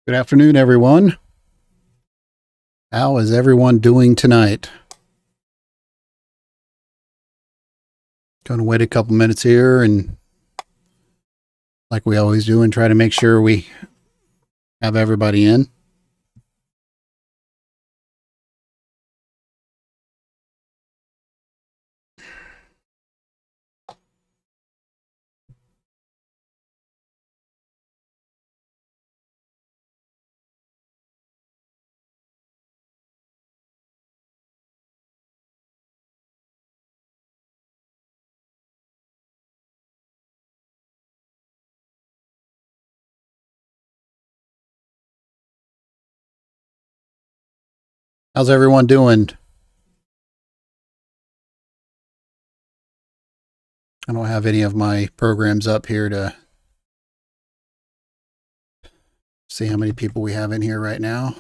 Good afternoon, everyone. How is everyone doing tonight? Going to wait a couple minutes here and, like we always do, and try to make sure we have everybody in. How's everyone doing? I don't have any of my programs up here to see how many people we have in here right now.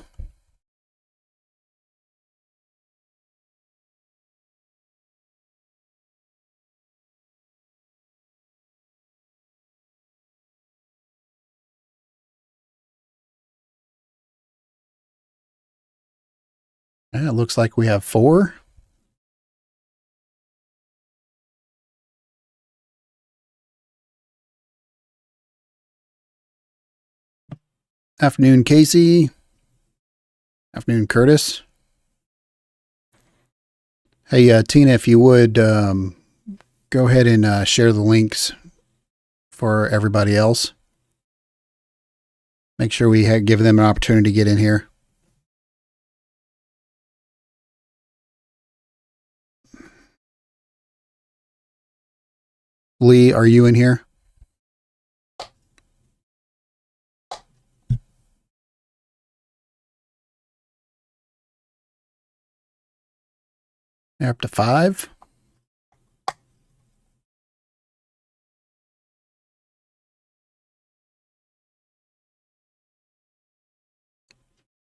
Yeah, it looks like we have 4. Afternoon, Casey. Afternoon, Curtis. Hey, Tina, if you would go ahead and share the links for everybody else. Make sure we give them an opportunity to get in here. Lee, are you in here? They're up to 5.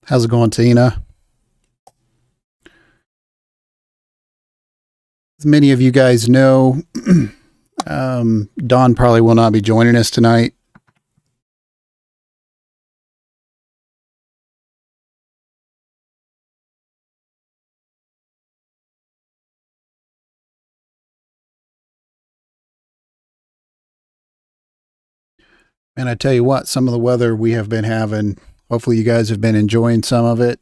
How's it going, Tina? As many of you guys know, Don probably will not be joining us tonight. And I tell you what, some of the weather we have been having, hopefully you guys have been enjoying some of it.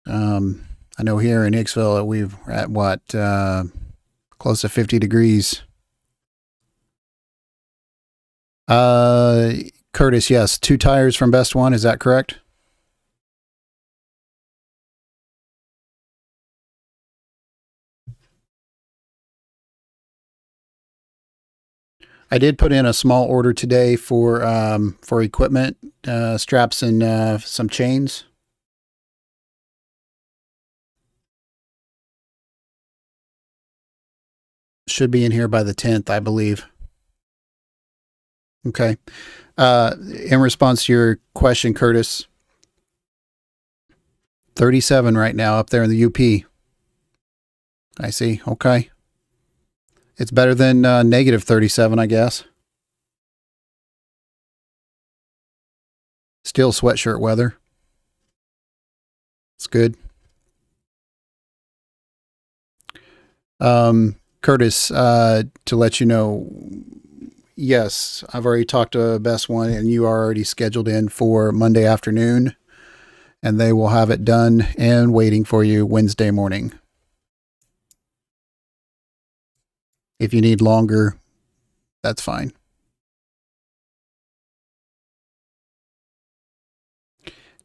I know here in Hicksville, we're at what, close to 50 degrees. Curtis, yes, 2 tires from Best One. Is that correct? I did put in a small order today for equipment, straps and some chains. Should be in here by the 10th, I believe. Okay. In response to your question, Curtis, 37 right now up there in the UP. I see. Okay. It's better than negative 37, I guess. Still sweatshirt weather. It's good. Curtis, to let you know, yes, I've already talked to Best One, and you are already scheduled in for Monday afternoon, and they will have it done and waiting for you Wednesday morning. If you need longer, that's fine.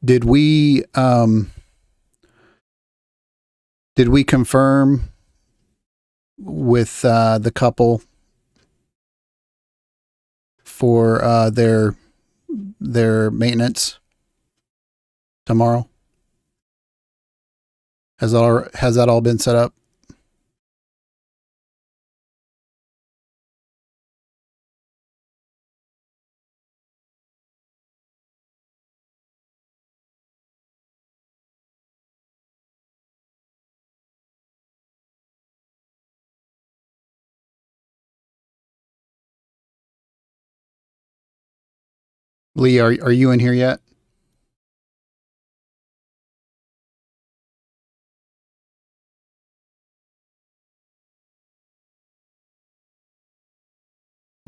Did we confirm with the couple for their maintenance tomorrow? Has that all been set up? Lee, are you in here yet?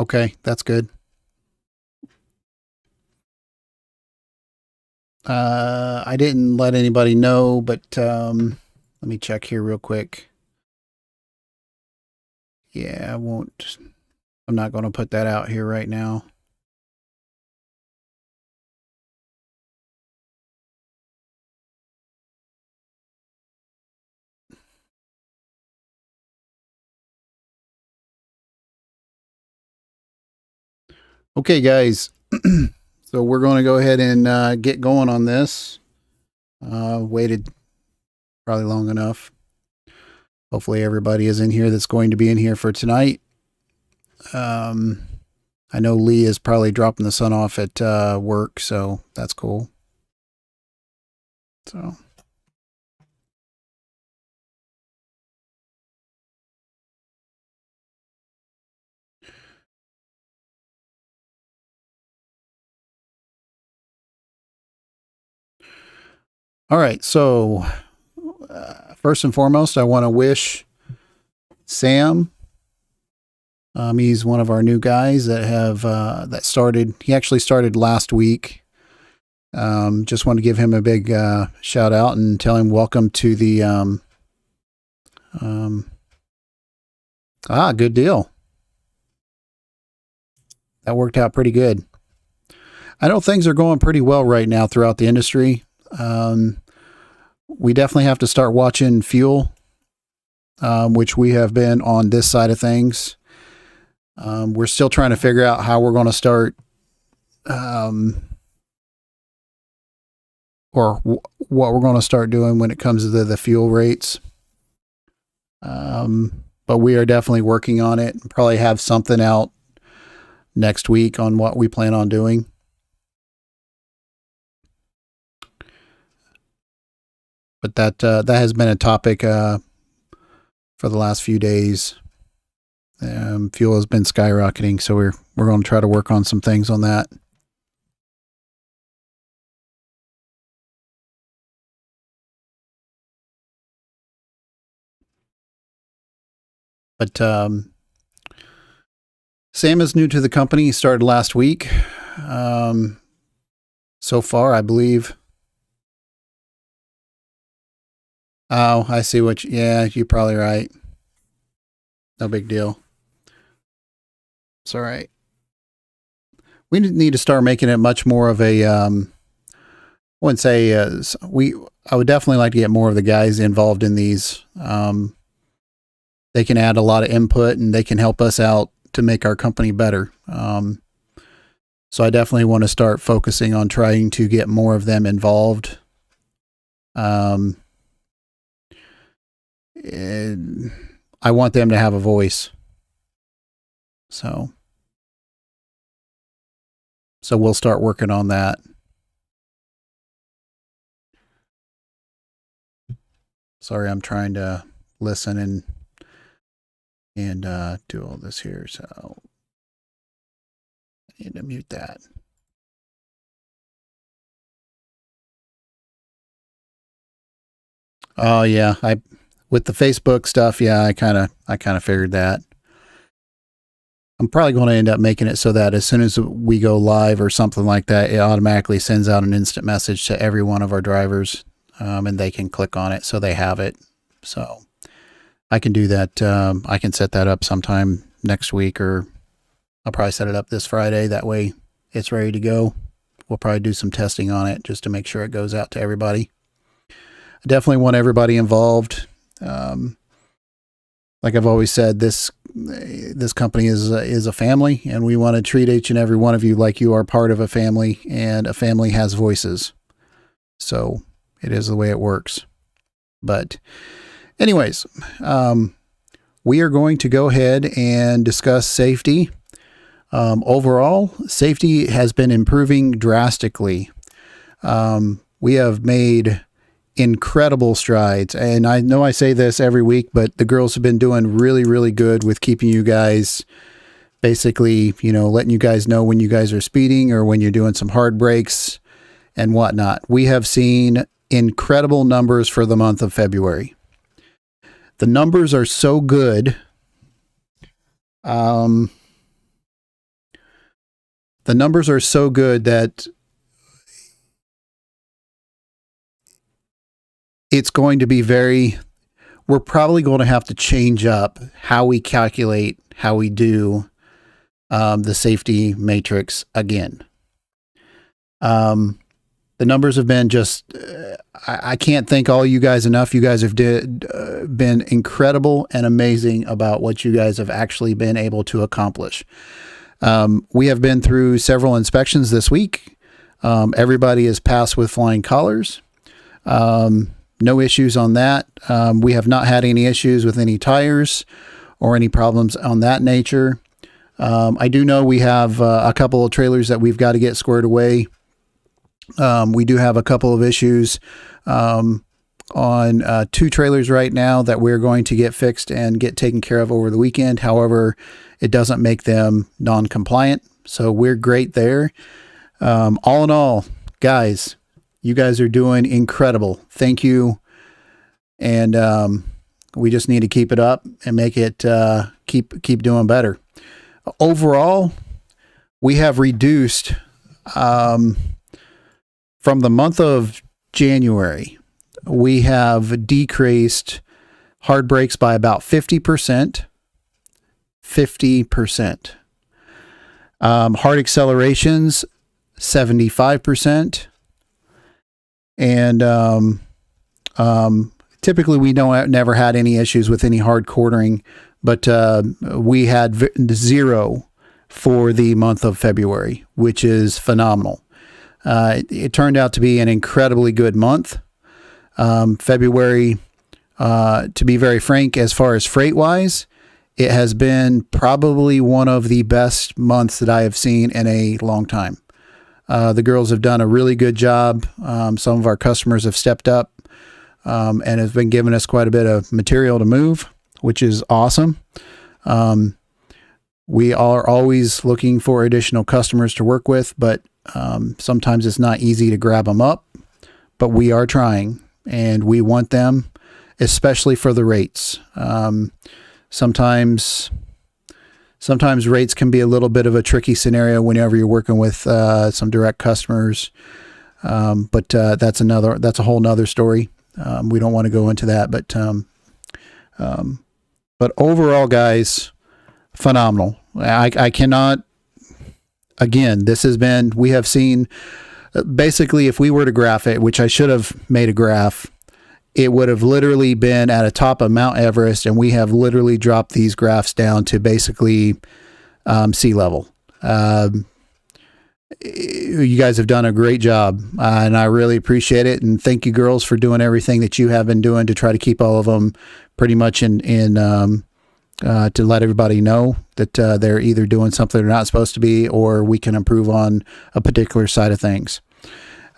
Okay, that's good. I didn't let anybody know, but let me check here real quick. Yeah, I won't. I'm not going to put that out here right now. Okay, guys. So we're going to go ahead and get going on this. Waited probably long enough. Hopefully everybody is in here that's going to be in here for tonight. I know Lee is probably dropping the son off at work, so that's cool. So. All right, so first and foremost, I want to wish Sam. He's one of our new guys that have that started. He actually started last week. Just want to give him a big shout out and tell him welcome to the. Good deal. That worked out pretty good. I know things are going pretty well right now throughout the industry. We definitely have to start watching fuel, which we have been on this side of things. We're still trying to figure out how we're going to start, or what we're going to start doing when it comes to the fuel rates. But we are definitely working on it and probably have something out next week on what we plan on doing. But that has been a topic for the last few days. Fuel has been skyrocketing, so we're going to try to work on some things on that. But Sam is new to the company. He started last week. So far, I believe. Oh, I see what yeah, you're probably right. No big deal. It's all right. We need to start making it much more of a, I wouldn't say, I would definitely like to get more of the guys involved in these. They can add a lot of input and they can help us out to make our company better. So I definitely want to start focusing on trying to get more of them involved. And I want them to have a voice. So we'll start working on that. Sorry, I'm trying to listen and do all this here. So I need to mute that. Oh yeah, with the Facebook stuff, yeah, I kind of figured that. I'm probably going to end up making it so that as soon as we go live or something like that, it automatically sends out an instant message to every one of our drivers, and they can click on it so they have it. So I can do that. I can set that up sometime next week, or I'll probably set it up this Friday. That way it's ready to go. We'll probably do some testing on it just to make sure it goes out to everybody. I definitely want everybody involved. Like I've always said, this company is a family, and we want to treat each and every one of you like you are part of a family, and a family has voices. So it is the way it works. But anyways, we are going to go ahead and discuss safety. Overall, safety has been improving drastically. We have made incredible strides. And I know I say this every week, but the girls have been doing really, really good with keeping you guys basically, letting you guys know when you guys are speeding or when you're doing some hard brakes and whatnot. We have seen incredible numbers for the month of February. The numbers are so good. The numbers are so good that it's going to be we're probably going to have to change up how we calculate, how we do the safety matrix again. The numbers have been just, I can't thank all you guys enough. You guys have been incredible and amazing about what you guys have actually been able to accomplish. We have been through several inspections this week. Everybody is passed with flying colors. No issues on that. We have not had any issues with any tires or any problems on that nature. I do know we have a couple of trailers that we've got to get squared away. We do have a couple of issues on 2 trailers right now that we're going to get fixed and get taken care of over the weekend. However, it doesn't make them non-compliant, so we're great there. All in all, guys, you guys are doing incredible. Thank you. And we just need to keep it up and make it keep doing better. Overall, we have reduced from the month of January, we have decreased hard brakes by about 50%. 50%. Hard accelerations, 75%. And typically we never had any issues with any hard quartering, but we had 0 for the month of February, which is phenomenal. It turned out to be an incredibly good month. February, to be very frank, as far as freight wise, it has been probably one of the best months that I have seen in a long time. The girls have done a really good job. Some of our customers have stepped up and have been giving us quite a bit of material to move, which is awesome. We are always looking for additional customers to work with, but sometimes it's not easy to grab them up, but we are trying and we want them, especially for the rates. Sometimes rates can be a little bit of a tricky scenario whenever you're working with some direct customers. But that's a whole nother story. We don't want to go into that, but overall, guys, phenomenal. I cannot, again, we have seen basically, if we were to graph it, which I should have made a graph, it would have literally been at a top of Mount Everest, and we have literally dropped these graphs down to basically sea level. You guys have done a great job, and I really appreciate it. And thank you, girls, for doing everything that you have been doing to try to keep all of them pretty much to let everybody know that they're either doing something they're not supposed to be, or we can improve on a particular side of things.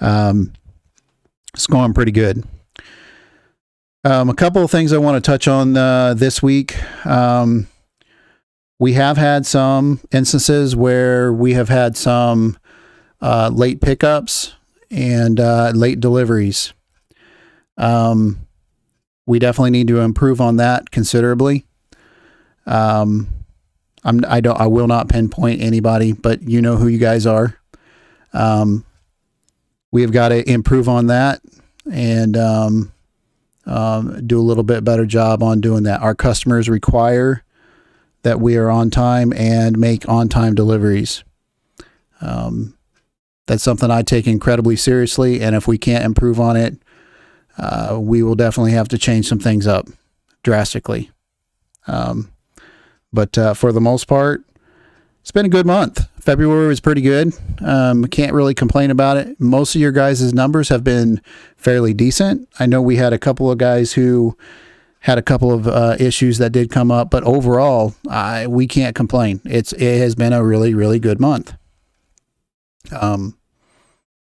It's going pretty good. A couple of things I want to touch on this week. We have had some instances where we have had some late pickups and late deliveries. We definitely need to improve on that considerably. I will not pinpoint anybody, but you know who you guys are. We have got to improve on that and do a little bit better job on doing that. Our customers require that we are on time and make on-time deliveries. That's something I take incredibly seriously, and if we can't improve on it, we will definitely have to change some things up drastically. But for the most part, it's been a good month. February was pretty good. Can't really complain about it. Most of your guys' numbers have been fairly decent. I know we had a couple of guys who had a couple of issues that did come up, but overall, we can't complain. It has been a really, really good month.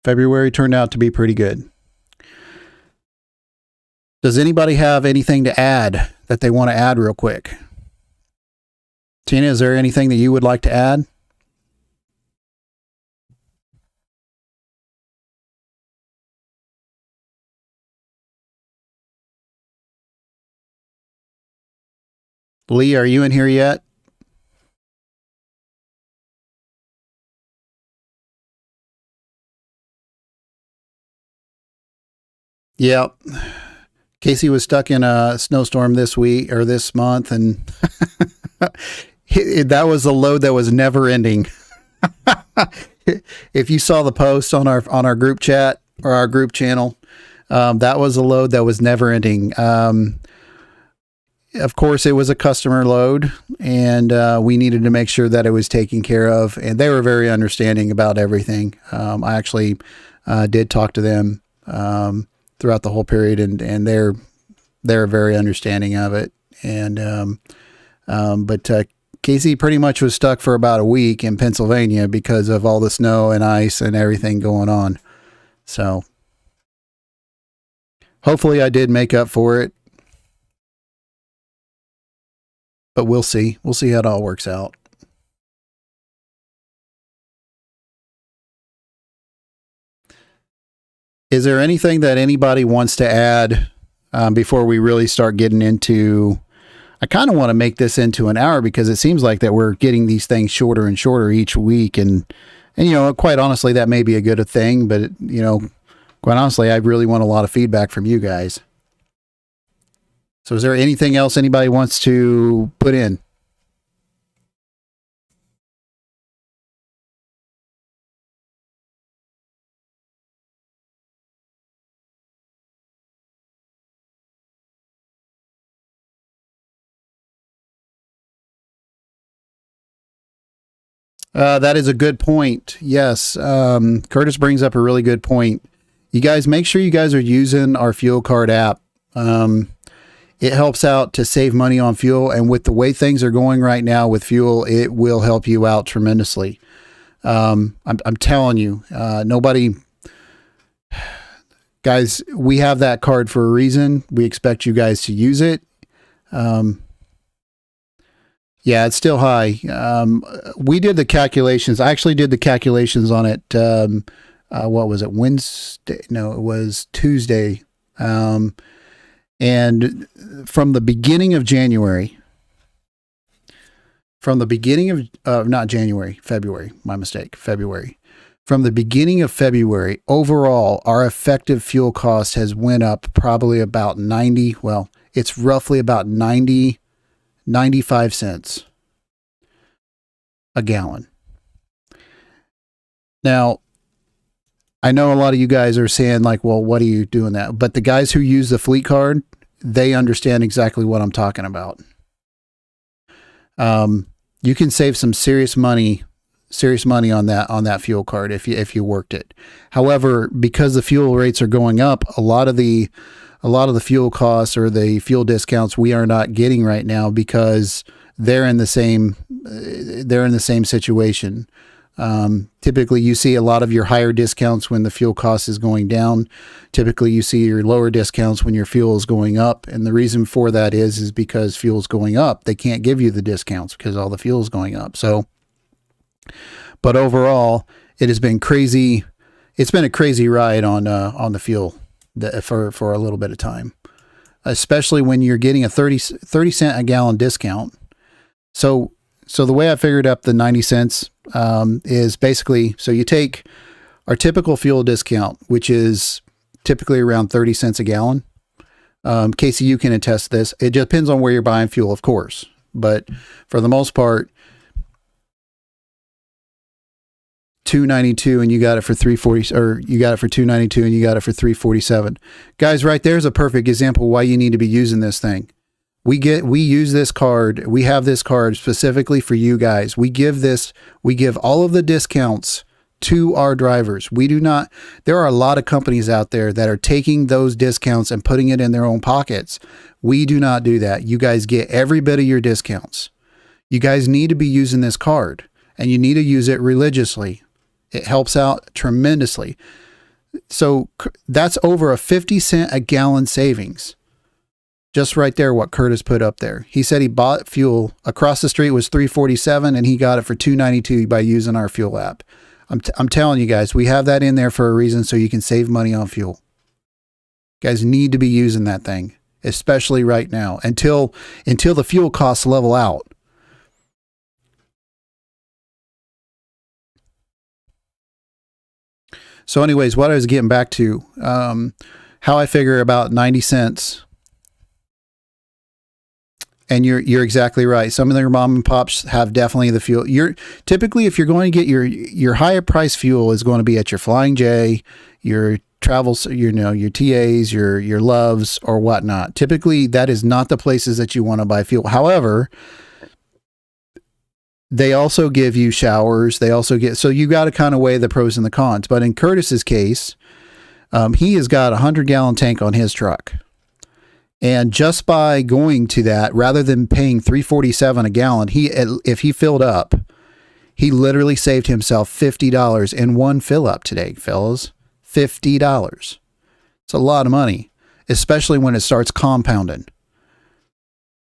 February turned out to be pretty good. Does anybody have anything to add that they want to add real quick? Tina, is there anything that you would like to add? Lee, are you in here yet? Yeah. Casey was stuck in a snowstorm this week or this month, and that was a load that was never ending. If you saw the post on our group chat or our group channel, that was a load that was never ending. Of course, it was a customer load, and we needed to make sure that it was taken care of. And they were very understanding about everything. I actually did talk to them throughout the whole period, and they're very understanding of it. And but Casey pretty much was stuck for about a week in Pennsylvania because of all the snow and ice and everything going on. So hopefully I did make up for it. But we'll see. We'll see how it all works out. Is there anything that anybody wants to add before we really start getting into? I kind of want to make this into an hour because it seems like that we're getting these things shorter and shorter each week, and quite honestly, that may be a good thing. But quite honestly, I really want a lot of feedback from you guys. So is there anything else anybody wants to put in? That is a good point. Yes. Curtis brings up a really good point. You guys, make sure you guys are using our fuel card app. It helps out to save money on fuel. And with the way things are going right now with fuel, it will help you out tremendously. I'm telling you, guys, we have that card for a reason. We expect you guys to use it. Yeah, it's still high. We did the calculations. I actually did the calculations on it. What was it? Wednesday? No, it was Tuesday. And from the beginning of January, not January, February, my mistake, February. From the beginning of February, overall, our effective fuel cost has went up probably about it's roughly about 95 cents a gallon. Now, I know a lot of you guys are saying like, well, what are you doing that? But the guys who use the fleet card, they understand exactly what I'm talking about. You can save some serious money on that fuel card if you worked it. However, because the fuel rates are going up, a lot of the fuel costs or the fuel discounts we are not getting right now because they're in the same situation. Typically you see a lot of your higher discounts when the fuel cost is going down. Typically you see your lower discounts when your fuel is going up. And the reason for that is because fuel is going up. They can't give you the discounts because all the fuel is going up. So, but overall it has been crazy. It's been a crazy ride on the fuel for a little bit of time, especially when you're getting a 30 cent a gallon discount. So the way I figured up the 90 cents is basically, so you take our typical fuel discount, which is typically around 30 cents a gallon. Casey, you can attest to this. It depends on where you're buying fuel, of course, but for the most part, $2.92 and you got it for $3.40, or you got it for $2.92 and you got it for $3.47. Guys, right there's a perfect example why you need to be using this thing. We use this card. We have this card specifically for you guys. We give all of the discounts to our drivers. There are a lot of companies out there that are taking those discounts and putting it in their own pockets. We do not do that. You guys get every bit of your discounts. You guys need to be using this card and you need to use it religiously. It helps out tremendously. So that's over a 50 cent a gallon savings. Just right there, what Curtis put up there. He said he bought fuel across the street was $3.47, and he got it for $2.92 by using our fuel app. I'm telling you guys, we have that in there for a reason, so you can save money on fuel. You guys need to be using that thing, especially right now until the fuel costs level out. So, anyways, what I was getting back to, how I figure about 90 cents. And you're exactly right. Some of their mom and pops have definitely the fuel. You're typically, if you're going to get your higher price fuel, is going to be at your Flying J, your travels, your TAs, your Loves or whatnot. Typically, that is not the places that you want to buy fuel. However, they also give you showers. They also so you got to kind of weigh the pros and the cons. But in Curtis's case, he has got a 100-gallon tank on his truck. And just by going to that, rather than paying $3.47 a gallon, if he filled up, he literally saved himself $50 in one fill up today, fellas. $50. It's a lot of money, especially when it starts compounding.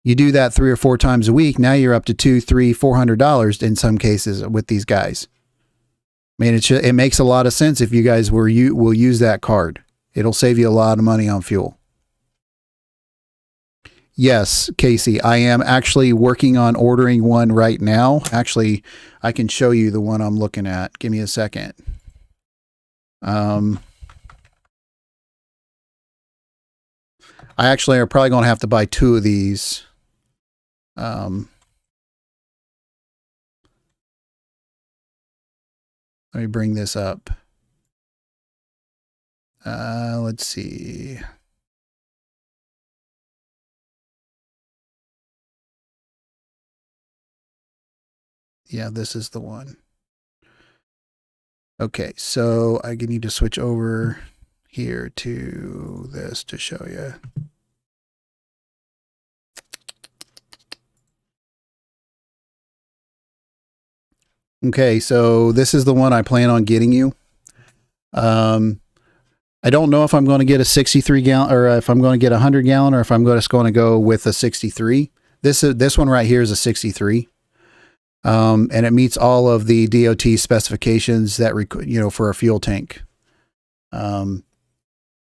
You do that 3 or 4 times a week. Now you're up to $200, $300, $400 in some cases with these guys. I mean, it makes a lot of sense if you guys will use that card. It'll save you a lot of money on fuel. Yes, Casey, I am actually working on ordering one right now. Actually, I can show you the one I'm looking at. Give me a second. I actually are probably going to have to buy 2 of these. Let me bring this up. Let's see. Yeah, this is the one. Okay, so I need to switch over here to this to show you. Okay, so this is the one I plan on getting you. I don't know if I'm going to get a 63 gallon or if I'm going to get a 100 gallon or if I'm just going to go with a 63. This one right here is a 63. And it meets all of the DOT specifications that, for a fuel tank. And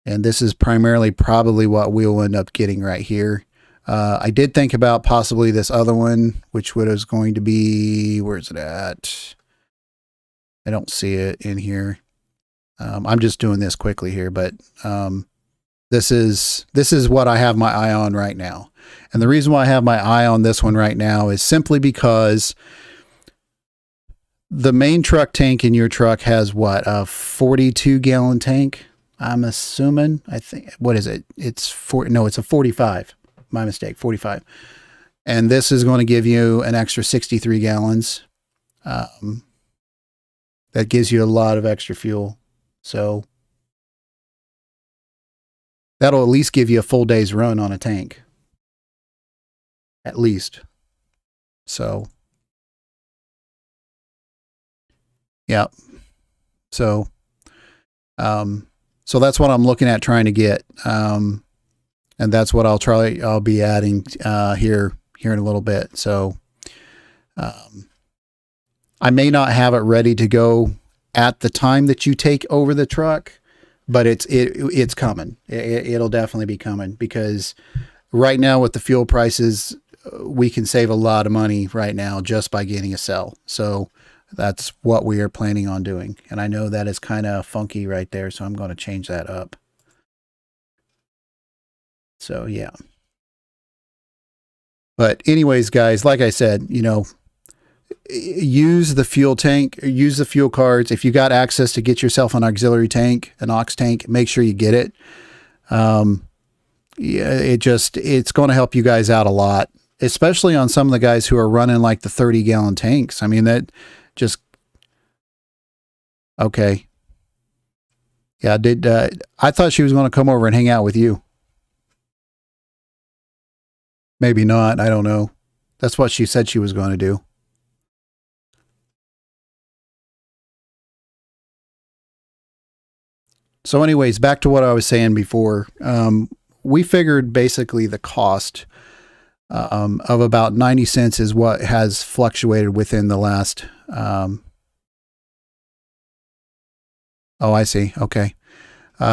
this is primarily probably what we'll end up getting right here. I did think about possibly this other one, which was going to be, where's it at? I don't see it in here. I'm just doing this quickly here, but, this is what I have my eye on right now. And the reason why I have my eye on this one right now is simply because the main truck tank in your truck has what, a 42-gallon tank? I'm assuming. I think, what is it? It's a 45. My mistake, 45. And this is going to give you an extra 63 gallons. That gives you a lot of extra fuel. So that'll at least give you a full day's run on a tank. At least. So, yeah. So that's what I'm looking at trying to get. And that's what I'll be adding, here in a little bit. So, I may not have it ready to go at the time that you take over the truck, but it's coming. It'll definitely be coming, because right now with the fuel prices, we can save a lot of money right now just by getting a cell. So that's what we are planning on doing. And I know that is kind of funky right there, so I'm going to change that up. So yeah. But anyways, guys, like I said, use the fuel tank, use the fuel cards. If you got access to get yourself an auxiliary tank, an aux tank, make sure you get it. Yeah, it's going to help you guys out a lot, especially on some of the guys who are running like the 30-gallon tanks. I mean, that just, okay. Yeah, I thought she was going to come over and hang out with you. Maybe not. I don't know. That's what she said she was going to do. So anyways, back to what I was saying before. we figured basically the cost of about 90 cents is what has fluctuated within the last. Oh, I see. Okay.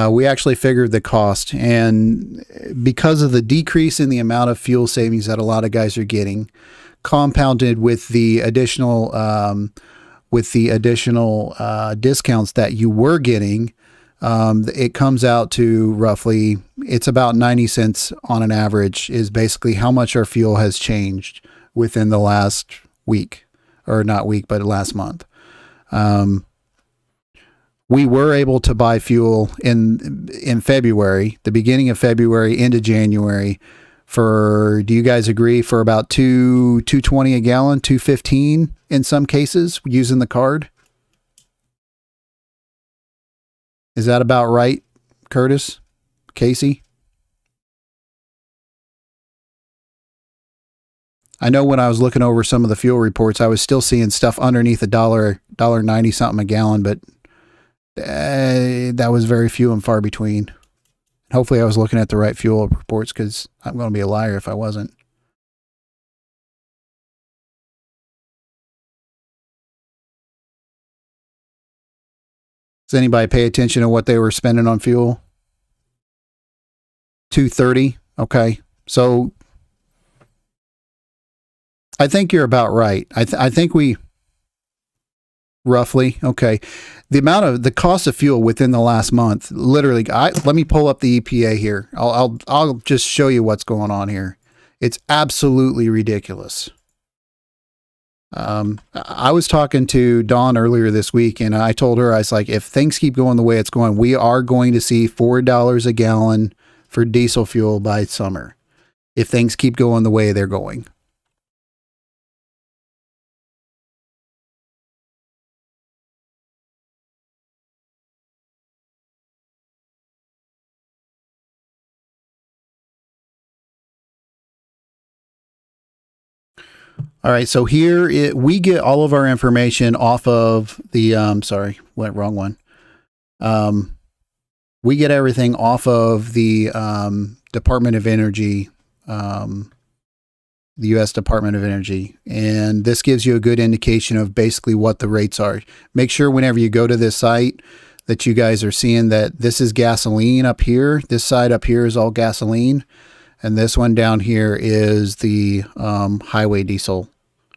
We actually figured the cost, and because of the decrease in the amount of fuel savings that a lot of guys are getting, compounded with the additional discounts that you were getting, it comes out to roughly, it's about 90 cents on an average is basically how much our fuel has changed within the last week, or not week, but last month. We were able to buy fuel in February, the beginning of February into January, for, do you guys agree, for about $2.20 a gallon, $2.15 in some cases using the card? Is that about right, Curtis? Casey? I know when I was looking over some of the fuel reports, I was still seeing stuff underneath $1.90 something a gallon, but that was very few and far between. Hopefully I was looking at the right fuel reports, because I'm going to be a liar if I wasn't. Does anybody pay attention to what they were spending on fuel? $2.30. Okay. So I think you're about right. I think we roughly, okay. The cost of fuel within the last month, literally, let me pull up the EPA here. I'll just show you what's going on here. It's absolutely ridiculous. I was talking to Dawn earlier this week, and I told her, I was like, if things keep going the way it's going, we are going to see $4 a gallon for diesel fuel by summer, if things keep going the way they're going. All right, so here we get all of our information off of the, sorry, went wrong one. We get everything off of the Department of Energy, the U.S. Department of Energy, and this gives you a good indication of basically what the rates are. Make sure whenever you go to this site that you guys are seeing that this is gasoline up here. This side up here is all gasoline, and this one down here is the highway diesel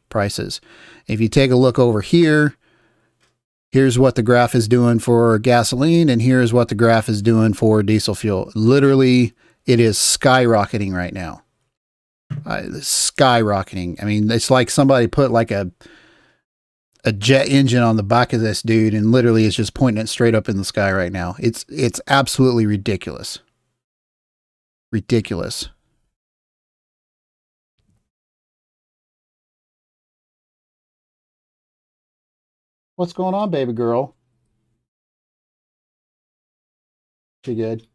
prices. If you take a look over here, here's what the graph is doing for gasoline, and here's what the graph is doing for diesel fuel. Literally, it is skyrocketing right now. Skyrocketing. I mean, it's like somebody put like a jet engine on the back of this dude, and literally it's just pointing it straight up in the sky right now. It's absolutely ridiculous. Ridiculous. What's going on, baby girl? She good?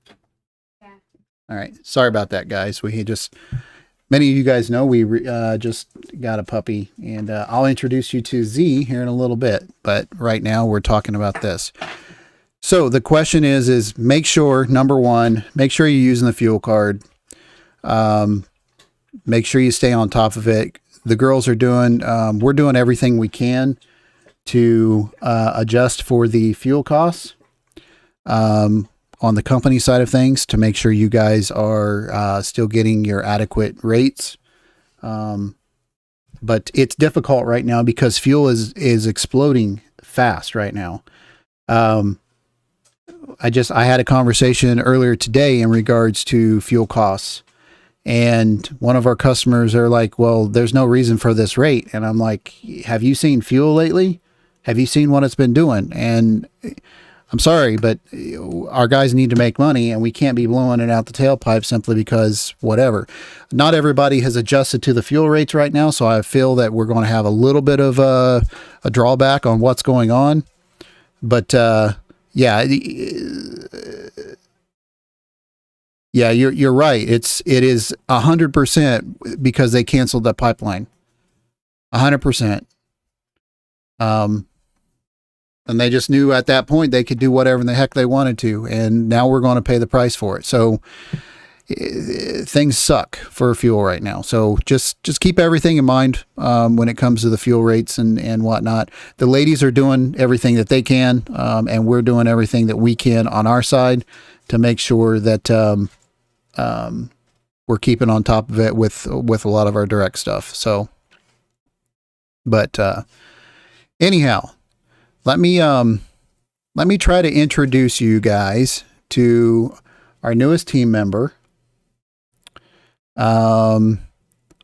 Yeah. All right. Sorry about that, guys. Many of you guys know we just got a puppy, and I'll introduce you to Z here in a little bit. But right now we're talking about this. So the question is make sure, number one, make sure you're using the fuel card. Make sure you stay on top of it. The girls are doing, we're doing everything we can to adjust for the fuel costs on the company side of things to make sure you guys are still getting your adequate rates. But it's difficult right now because fuel is exploding fast right now. I had a conversation earlier today in regards to fuel costs, and one of our customers are like, well, there's no reason for this rate. And I'm like, have you seen fuel lately? Have you seen what it's been doing? And I'm sorry, but our guys need to make money, and we can't be blowing it out the tailpipe simply because whatever. Not everybody has adjusted to the fuel rates right now, so I feel that we're going to have a little bit of a drawback on what's going on. But yeah, you're right. It is 100% because they canceled that pipeline. 100%. And they just knew at that point they could do whatever the heck they wanted to, and now we're going to pay the price for it. So things suck for fuel right now. So just keep everything in mind when it comes to the fuel rates and whatnot. The ladies are doing everything that they can, and we're doing everything that we can on our side to make sure that we're keeping on top of it with a lot of our direct stuff. So, but anyhow, let me try to introduce you guys to our newest team member.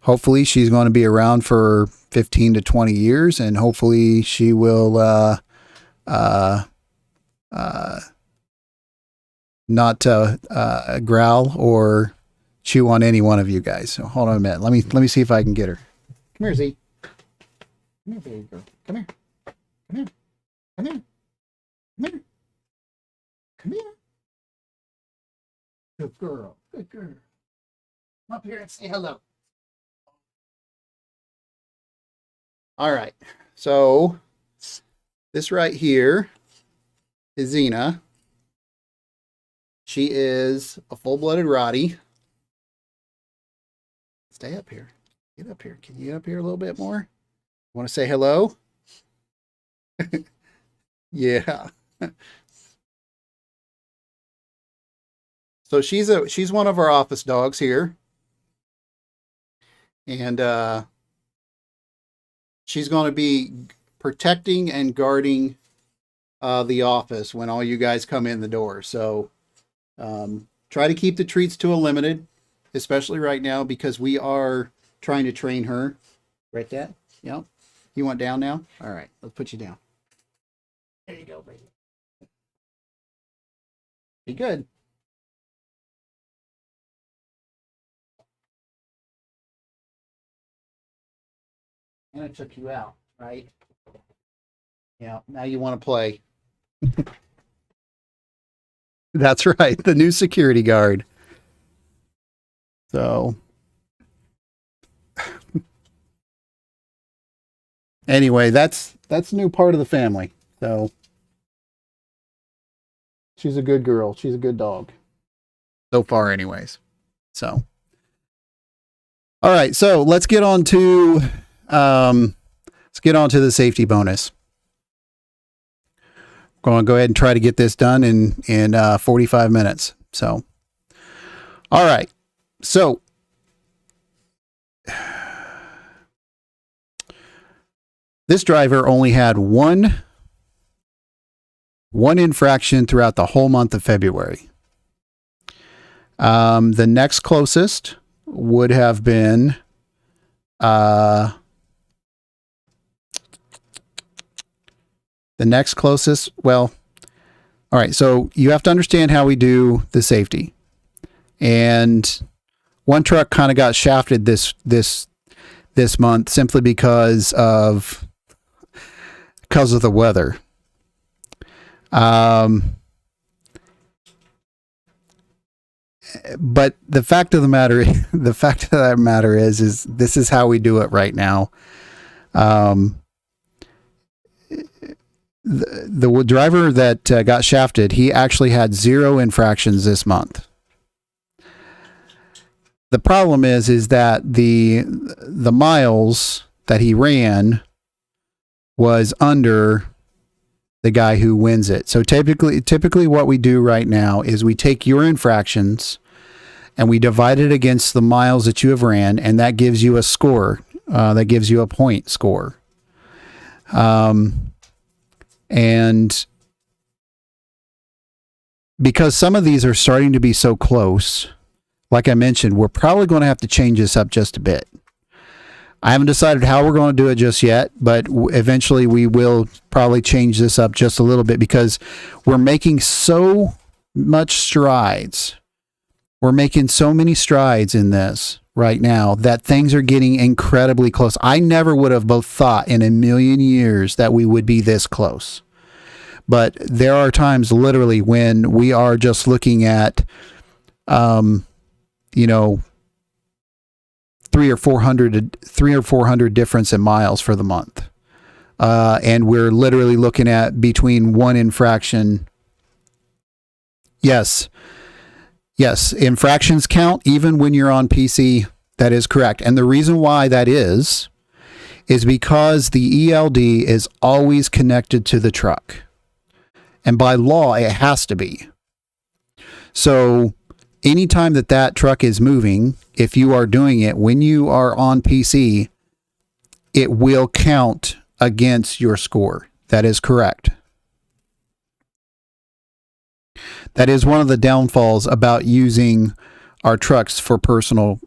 Hopefully she's going to be around for 15 to 20 years, and hopefully she will not growl or chew on any one of you guys. So hold on a minute. Let me see if I can get her. Come here, Z. Come here, baby girl. Come here. Come here. Come here. Come here. Come here. Good girl. Good girl. Come up here and say hello. All right. So this right here is Xena. She is a full-blooded Rottie. Stay up here. Get up here. Can you get up here a little bit more? Want to say hello? Yeah. So she's one of our office dogs here. And she's going to be protecting and guarding the office when all you guys come in the door. So try to keep the treats to a limited, especially right now, because we are trying to train her. Right, Dad? Yep. You want down now? All right, let's put you down. There you go, baby. Be good. And I took you out, right? Yeah, now you want to play. That's right, the new security guard. So, anyway, that's a new part of the family. So, she's a good girl. She's a good dog. So far, anyways. So, all right. So let's get on to the safety bonus. Going to go ahead and try to get this done in 45 minutes. So, all right. So, this driver only had one infraction throughout the whole month of February. The next closest would have been the next closest. Well, all right. So you have to understand how we do the safety. And one truck kind of got shafted this month simply because of the weather. But the fact of the matter is this is how we do it right now. The driver that got shafted, he actually had 0 infractions this month. The problem is that the miles that he ran was under the guy who wins it. So typically what we do right now is we take your infractions and we divide it against the miles that you have ran, and that gives you a score. That gives you a point score. And because some of these are starting to be so close, like I mentioned, we're probably going to have to change this up just a bit. I haven't decided how we're going to do it just yet, but eventually we will probably change this up just a little bit because we're making so much strides. We're making so many strides in this right now that things are getting incredibly close. I never would have both thought in a million years that we would be this close. But there are times literally when we are just looking at, 300 or 400 difference in miles for the month. And we're literally looking at between one infraction. Yes, Yes, infractions count even when you're on PC. That is correct. And the reason why that is because the ELD is always connected to the truck. And by law, it has to be. So anytime that truck is moving, if you are doing it when you are on PC, it will count against your score. That is correct. That is one of the downfalls about using our trucks for personal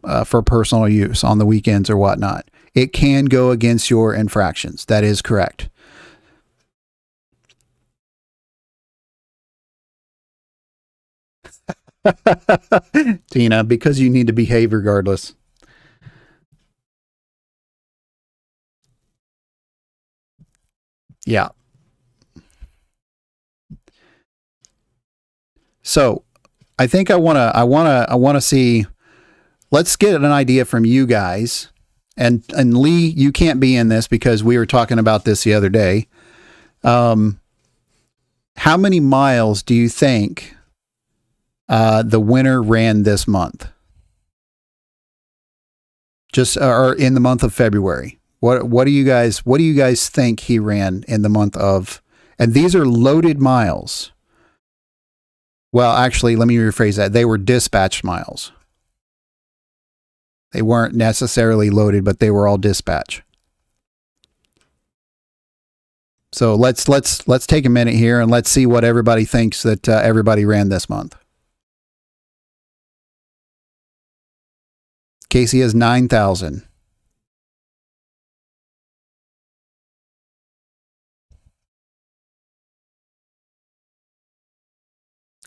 use on the weekends or whatnot. It can go against your infractions. That is correct. Tina, because you need to behave regardless. Yeah. So I think I want to see, let's get an idea from you guys. And Lee, you can't be in this because we were talking about this the other day. How many miles do you think the winner ran this month? Just or in the month of February. What do you guys think he ran in the month of? And these are loaded miles. Well, actually, let me rephrase that. They were dispatched miles. They weren't necessarily loaded, but they were all dispatch. So let's take a minute here and let's see what everybody thinks that everybody ran this month. Casey has 9,000.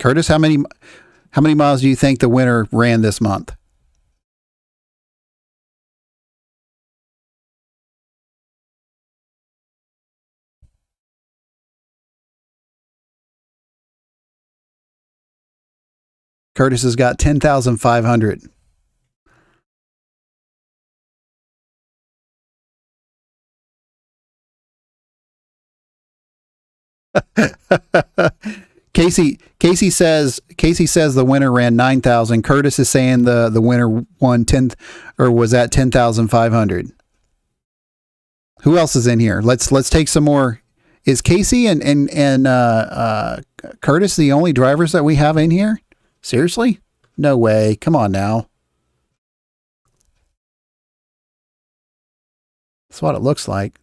Curtis, how many miles do you think the winner ran this month? Curtis has got 10,500. Casey says the winner ran 9,000. Curtis is saying the winner won 10 or was at 10,500. Who else is in here? Let's take some more. Is Casey and Curtis the only drivers that we have in here? Seriously? No way. Come on now. That's what it looks like.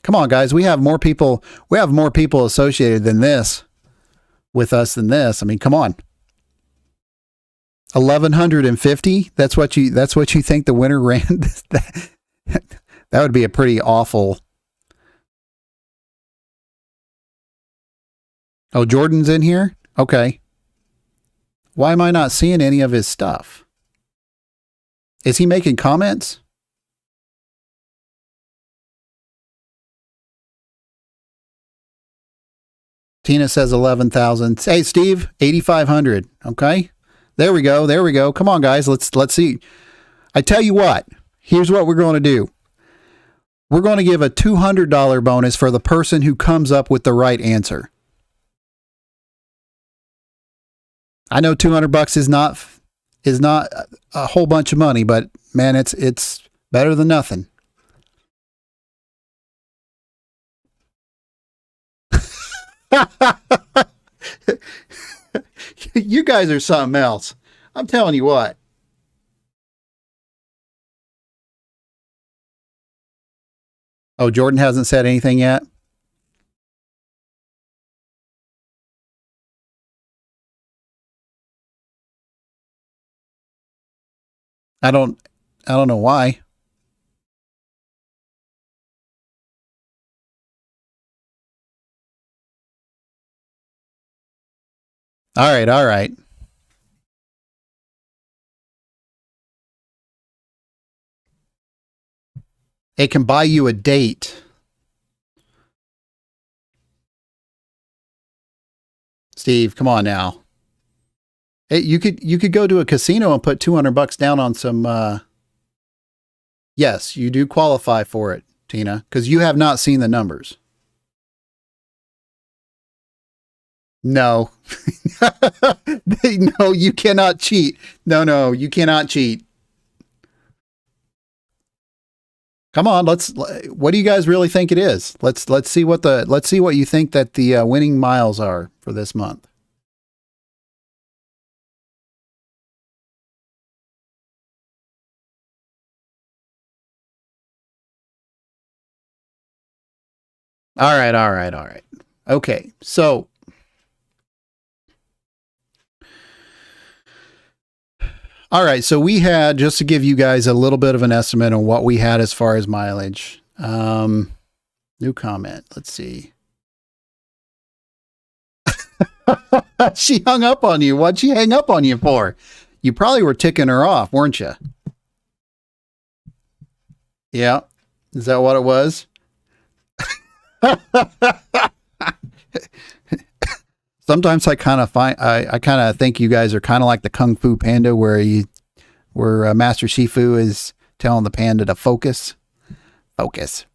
Come on, guys. We have more people associated than this with us than this. I mean, come on. 1,150? That's what you think the winner ran? That would be a pretty awful. Oh, Jordan's in here? Okay. Why am I not seeing any of his stuff? Is he making comments? Tina says 11,000. Hey, Steve, 8,500. Okay. There we go. Come on, guys. Let's see. I tell you what, here's what we're going to do. We're going to give a $200 bonus for the person who comes up with the right answer. I know $200 is not a whole bunch of money, but man, it's better than nothing. You guys are something else. I'm telling you what. Oh, Jordan hasn't said anything yet? I don't know why. All right. It can buy you a date. Steve, come on now. You could go to a casino and put $200 down on some. Yes, you do qualify for it, Tina, because you have not seen the numbers. No. No, you cannot cheat. No, you cannot cheat. Come on, what do you guys really think it is? Let's see what you think that the winning miles are for this month. All right. Okay, so all right, so we had, just to give you guys a little bit of an estimate on what we had as far as mileage. New comment. Let's see. She hung up on you. What'd she hang up on you for? You probably were ticking her off, weren't you? Yeah. Is that what it was? Sometimes I kind of I kind of think you guys are kind of like the Kung Fu Panda, where Master Shifu is telling the panda to focus. Focus.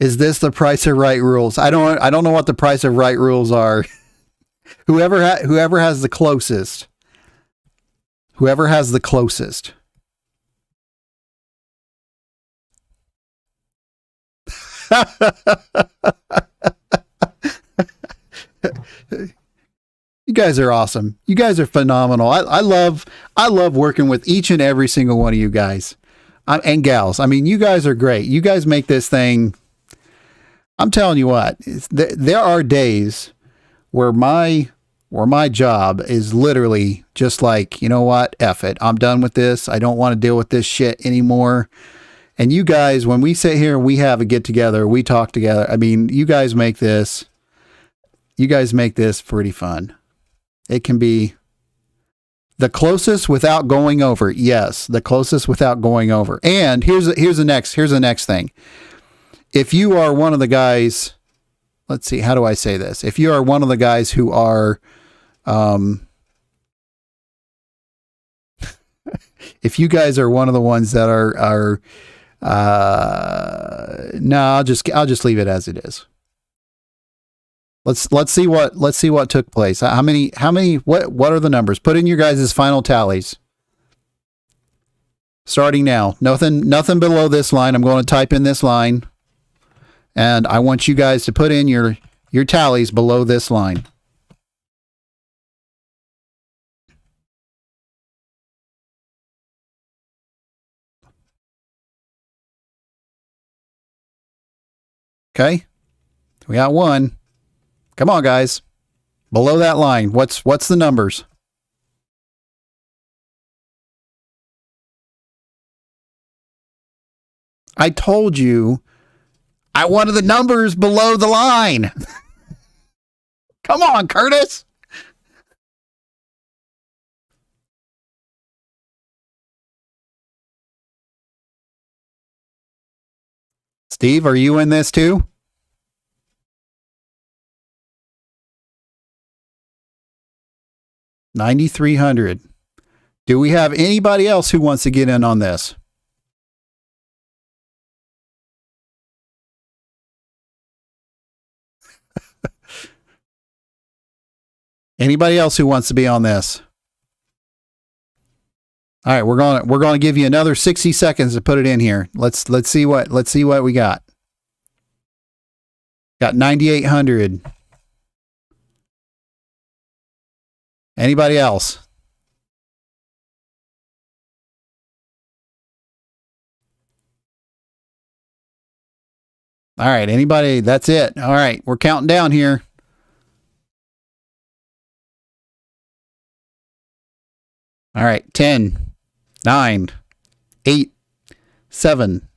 Is this the Price of Right rules? I don't know what the Price of Right rules are. Whoever has the closest. Whoever has the closest. You guys are awesome. You guys are phenomenal. I love working with each and every single one of you guys and gals. I mean, you guys are great. You guys make this thing. I'm telling you what, there are days where my job is literally just like, you know what, F it. I'm done with this. I don't want to deal with this shit anymore. And you guys, when we sit here and we have a get together, we talk together. I mean, you guys make this pretty fun. It can be the closest without going over. Yes, the closest without going over. And here's the next thing. If you are one of the guys, let's see, how do I say this? If you are one of the guys who are, if you guys are one of the ones that are, no, I'll just leave it as it is. Let's see what took place. How many, what are the numbers? Put in your guys' final tallies. Starting now. Nothing below this line. I'm going to type in this line. And I want you guys to put in your tallies below this line. Okay? We got one. Come on, guys. Below that line, what's the numbers? I told you I wanted the numbers below the line. Come on, Curtis. Steve, are you in this too? $9,300. Do we have anybody else who wants to get in on this? Anybody else who wants to be on this? All right, we're going to give you another 60 seconds to put it in here. Let's see what we got. Got 9,800. Anybody else? All right, anybody? That's it. All right, we're counting down here. All right, 10, 9, 8, 7,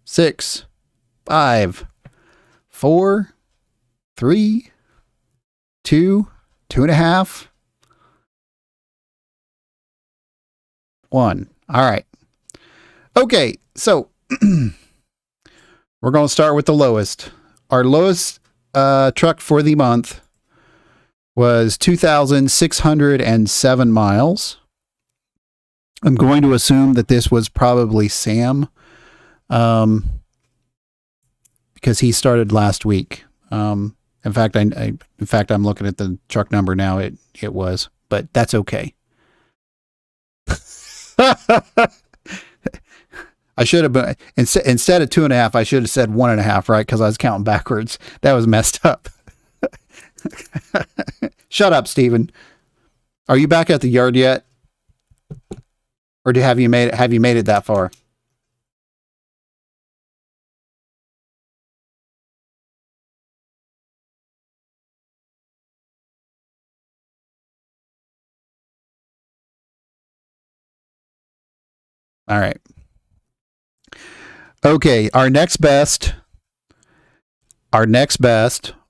6, 5, 4, 3, 2, 2.5, 1. All right. Okay, so we're going to start with the lowest. Our lowest truck for the month was 2,607 miles. I'm going to assume that this was probably Sam, because he started last week. And In fact, I'm looking at the truck number now. It was, but that's okay. I should have been instead of 2.5. I should have said 1.5, right? Because I was counting backwards. That was messed up. Shut up, Steven. Are you back at the yard yet, or have you made it that far? All right. Okay, our next best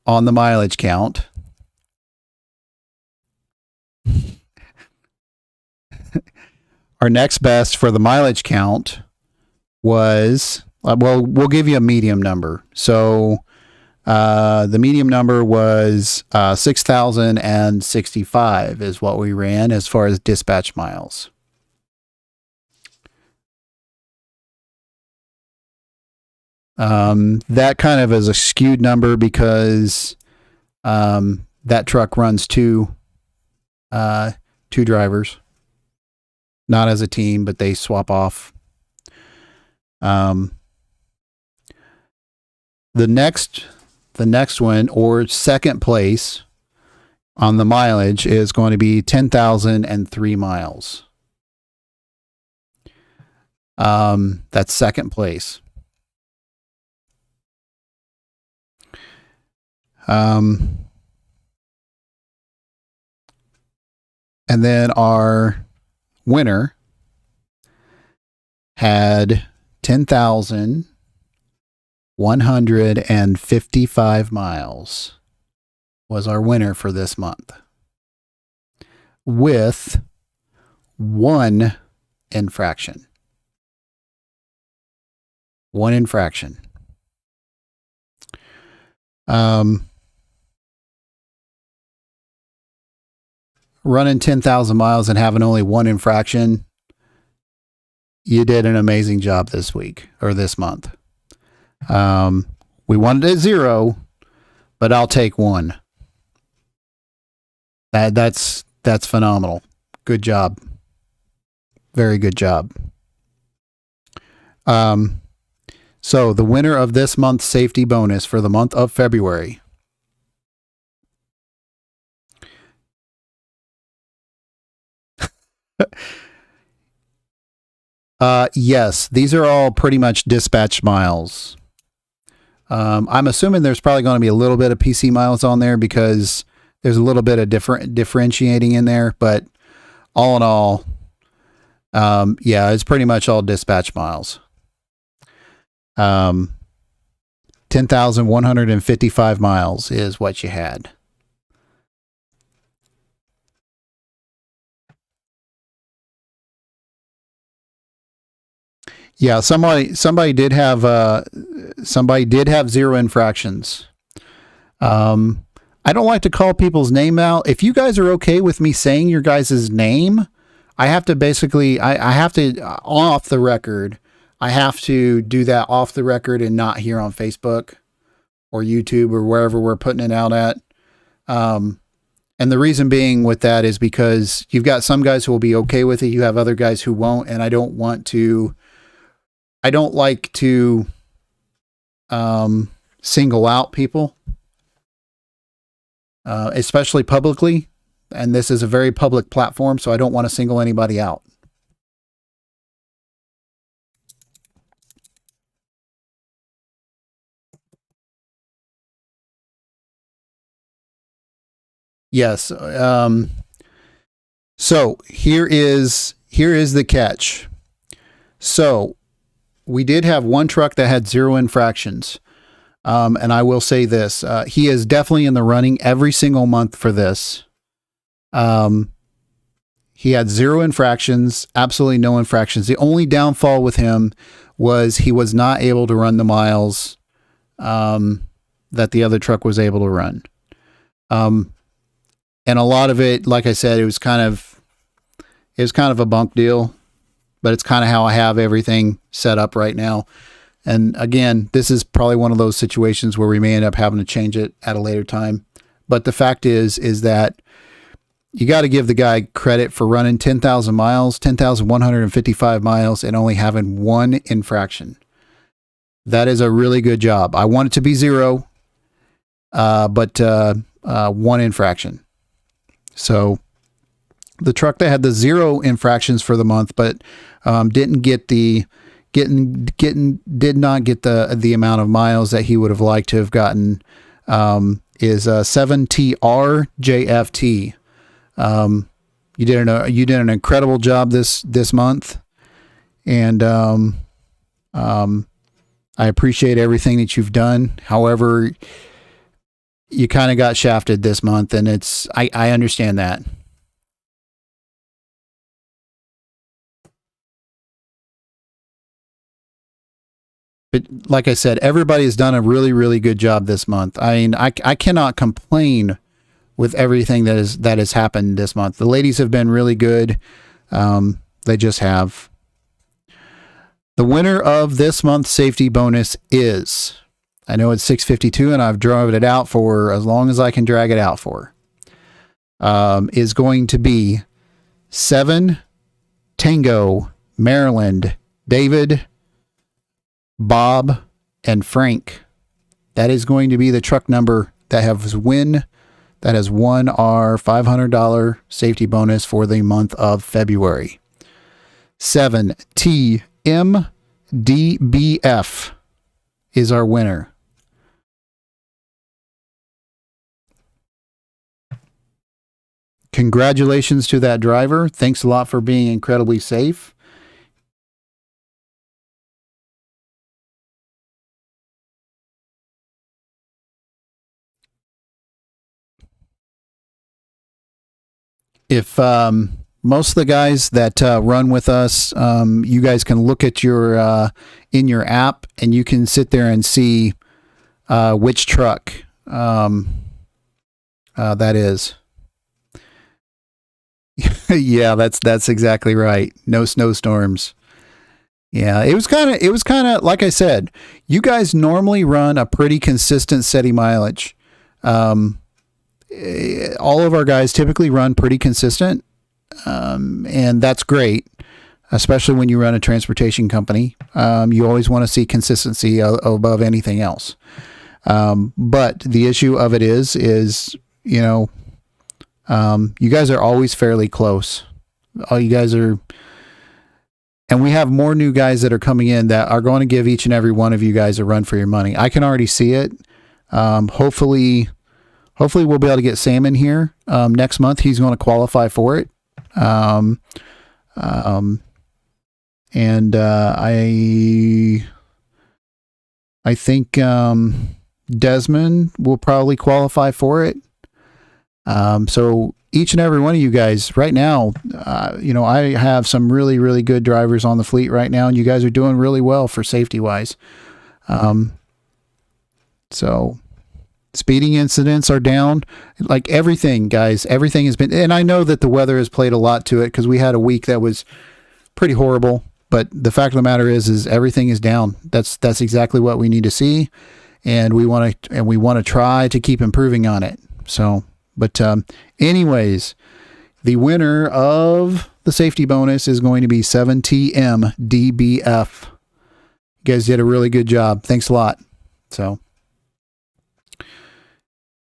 on the mileage count. Our next best for the mileage count was, well, we'll give you a medium number. So the medium number was 6,065 is what we ran as far as dispatch miles. That kind of is a skewed number because that truck runs two drivers, not as a team, but they swap off. The next one, or second place on the mileage, is going to be 10,003 miles. That's second place. And then our winner had 10,155 miles was our winner for this month, with one infraction. One infraction. Running 10,000 miles and having only one infraction, you did an amazing job this week or this month. We wanted it 0, but I'll take 1. That's phenomenal. Good job. Very good job. So the winner of this month's safety bonus for the month of February . Yes, these are all pretty much dispatch miles. I'm assuming there's probably going to be a little bit of PC miles on there because there's a little bit of differentiating in there, but all in all, yeah, it's pretty much all dispatch miles. 10,155 miles is what you had. Yeah, somebody did have 0 infractions. I don't like to call people's name out. If you guys are okay with me saying your guys' name, I have to basically, I have to, off the record, I have to do that off the record and not here on Facebook or YouTube or wherever we're putting it out at. And the reason being with that is because you've got some guys who will be okay with it. You have other guys who won't. And I don't like to single out people, especially publicly. And this is a very public platform, so I don't want to single anybody out. Yes. So here is the catch. So we did have one truck that had 0 infractions. And I will say this, he is definitely in the running every single month for this. He had 0 infractions, absolutely no infractions. The only downfall with him was he was not able to run the miles, that the other truck was able to run. And a lot of it, like I said, it was kind of a bunk deal, but it's kind of how I have everything set up right now. And again, this is probably one of those situations where we may end up having to change it at a later time. But the fact is that you got to give the guy credit for running 10,000 miles, 10,155 miles, and only having one infraction. That is a really good job. I want it to be 0, but one infraction. So the truck that had the 0 infractions for the month, but did not get the amount of miles that he would have liked to have gotten, is 7TRJFT. You did an incredible job this month, and I appreciate everything that you've done. However, you kind of got shafted this month, and I understand that. But like I said, everybody has done a really, really good job this month. I mean, I cannot complain with everything that has happened this month. The ladies have been really good. They just have. The winner of this month's safety bonus is, I know it's 652 and I've drawn it out for as long as I can drag it out for, is going to be 7 Tango Maryland David, Bob, and Frank. That is going to be the truck number that has won our $500 safety bonus for the month of February. 7TMDBF is our winner. Congratulations to that driver. Thanks a lot for being incredibly safe. If most of the guys that run with us, you guys can look at your in your app, and you can sit there and see which truck that is. Yeah, that's exactly right. No snowstorms. Yeah, it was kind of like I said. You guys normally run a pretty consistent steady mileage. All of our guys typically run pretty consistent, and that's great, especially when you run a transportation company. You always want to see consistency above anything else. But the issue of it is you guys are always fairly close. All you guys are, and we have more new guys that are coming in that are going to give each and every one of you guys a run for your money. I can already see it. Hopefully we'll be able to get Sam in here next month. He's going to qualify for it. And I think Desmond will probably qualify for it. So each and every one of you guys right now, I have some really, really good drivers on the fleet right now, and you guys are doing really well for safety wise. So speeding incidents are down, like everything, guys. Everything has been, and I know that the weather has played a lot to it because we had a week that was pretty horrible. But the fact of the matter is everything is down. That's exactly what we need to see, and we want to try to keep improving on it. So, but anyways, the winner of the safety bonus is going to be 7TMDBF. You guys did a really good job. Thanks a lot. So,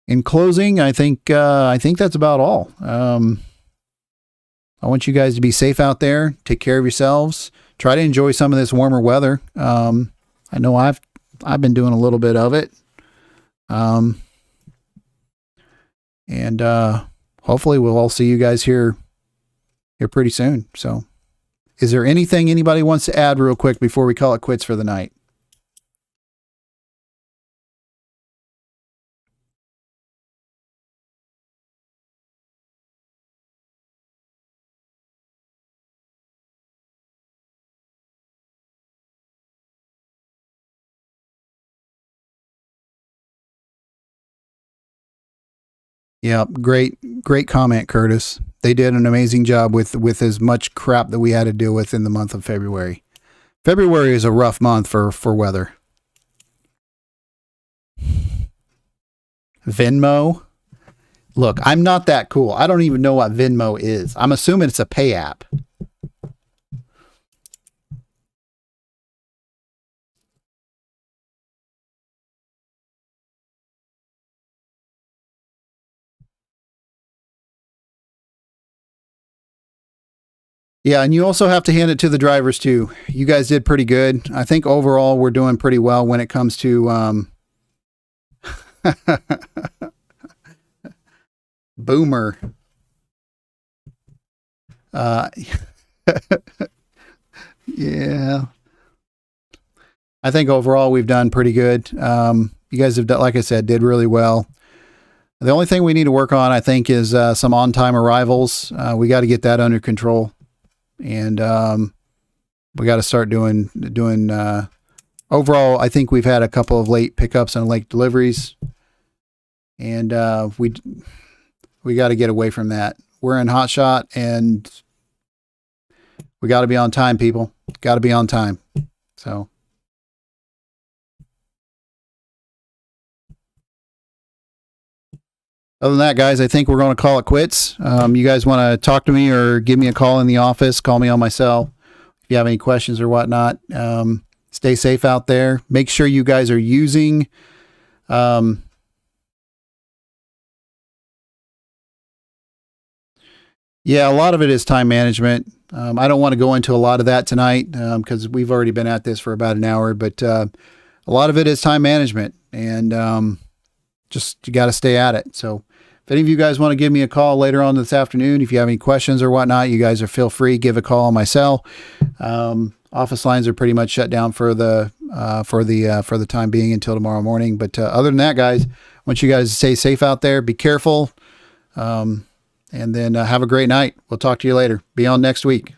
in closing, I think that's about all. I want you guys to be safe out there. Take care of yourselves. Try to enjoy some of this warmer weather. I know I've been doing a little bit of it. And hopefully we'll all see you guys here pretty soon. So, is there anything anybody wants to add real quick before we call it quits for the night? Yeah, great comment, Curtis. They did an amazing job with as much crap that we had to deal with in the month of February. February is a rough month for weather. Venmo. Look, I'm not that cool. I don't even know what Venmo is. I'm assuming it's a pay app. Yeah, and you also have to hand it to the drivers too. You guys did pretty good. I think overall we're doing pretty well when it comes to Boomer. Yeah. I think overall we've done pretty good. You guys have done, like I said, did really well. The only thing we need to work on, I think, is some on-time arrivals. We got to get that under control, and we got to start doing. Overall, I think we've had a couple of late pickups and late deliveries, and we got to get away from that. We're in hot shot, and we got to be on time, people. Got to be on time. So. Other than that, guys, I think we're going to call it quits. You guys want to talk to me or give me a call in the office, call me on my cell if you have any questions or whatnot. Stay safe out there. Make sure you guys are using yeah, a lot of it is time management. I don't want to go into a lot of that tonight because we've already been at this for about an hour, but a lot of it is time management, and just you got to stay at it. So if any of you guys want to give me a call later on this afternoon, if you have any questions or whatnot, you guys are feel free, give a call on my cell. Office lines are pretty much shut down for the time being until tomorrow morning. But other than that, guys, I want you guys to stay safe out there, be careful, and then have a great night. We'll talk to you later. Be on next week.